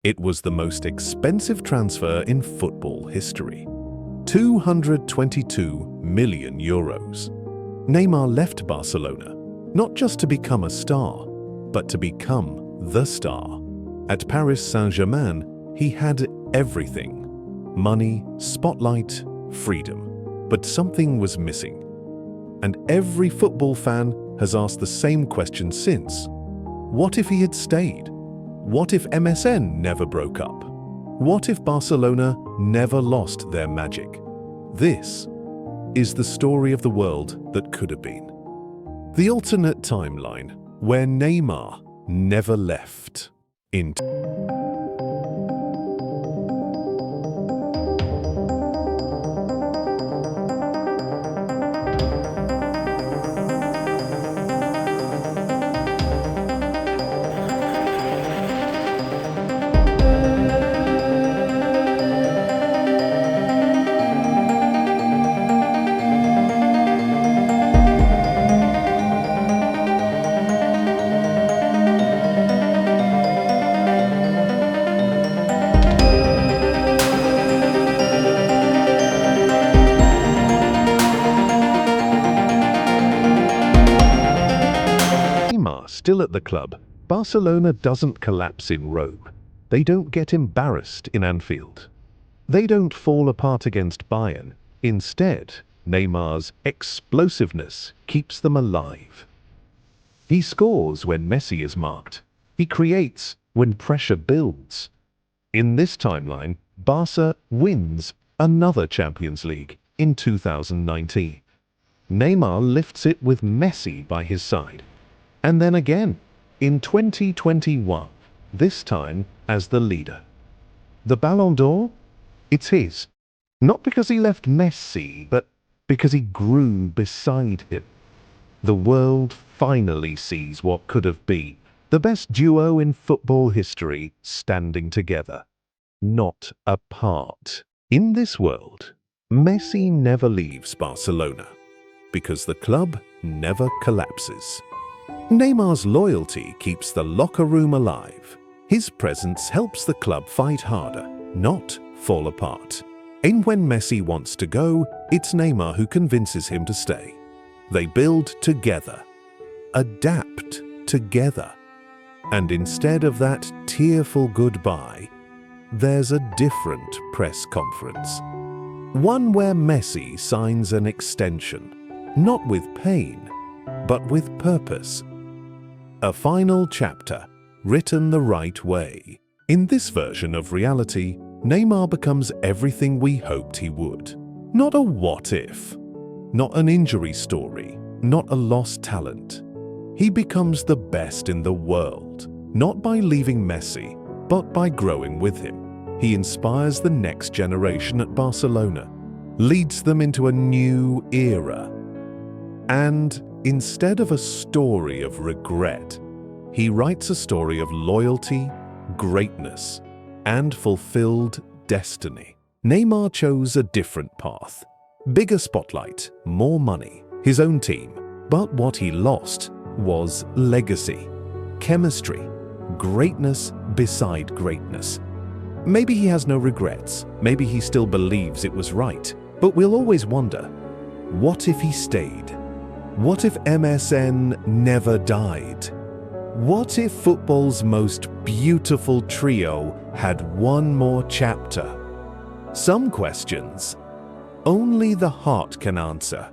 It was the most expensive transfer in football history. 222 million euros. Neymar left Barcelona, not just to become a star, but to become the star. At Paris Saint-Germain, he had everything: money, spotlight, freedom. But something was missing. And every football fan has asked the same question since. What if he had stayed? What if MSN never broke up? What if Barcelona never lost their magic? This is the story of the world that could have been. The alternate timeline where Neymar never left. Still at the club, Barcelona doesn't collapse in Rome. They don't get embarrassed in Anfield. They don't fall apart against Bayern. Instead, Neymar's explosiveness keeps them alive. He scores when Messi is marked. He creates when pressure builds. In this timeline, Barca wins another Champions League in 2019. Neymar lifts it with Messi by his side. And then again, in 2021, this time as the leader. The Ballon d'Or? It's his. Not because he left Messi, but because he grew beside him. The world finally sees what could have been the best duo in football history standing together, not apart. In this world, Messi never leaves Barcelona because the club never collapses. Neymar's loyalty keeps the locker room alive. His presence helps the club fight harder, not fall apart. And when Messi wants to go, it's Neymar who convinces him to stay. They build together, adapt together. And instead of that tearful goodbye, there's a different press conference. One where Messi signs an extension, not with pain, but with purpose. A final chapter, written the right way. In this version of reality, Neymar becomes everything we hoped he would. Not a what if, not an injury story, not a lost talent. He becomes the best in the world, not by leaving Messi, but by growing with him. He inspires the next generation at Barcelona, leads them into a new era. And instead of a story of regret, he writes a story of loyalty, greatness, and fulfilled destiny. Neymar chose a different path. Bigger spotlight, more money, his own team. But what he lost was legacy, chemistry, greatness beside greatness. Maybe he has no regrets. Maybe he still believes it was right. But we'll always wonder, what if he stayed? What if MSN never died? What if football's most beautiful trio had one more chapter? Some questions only the heart can answer.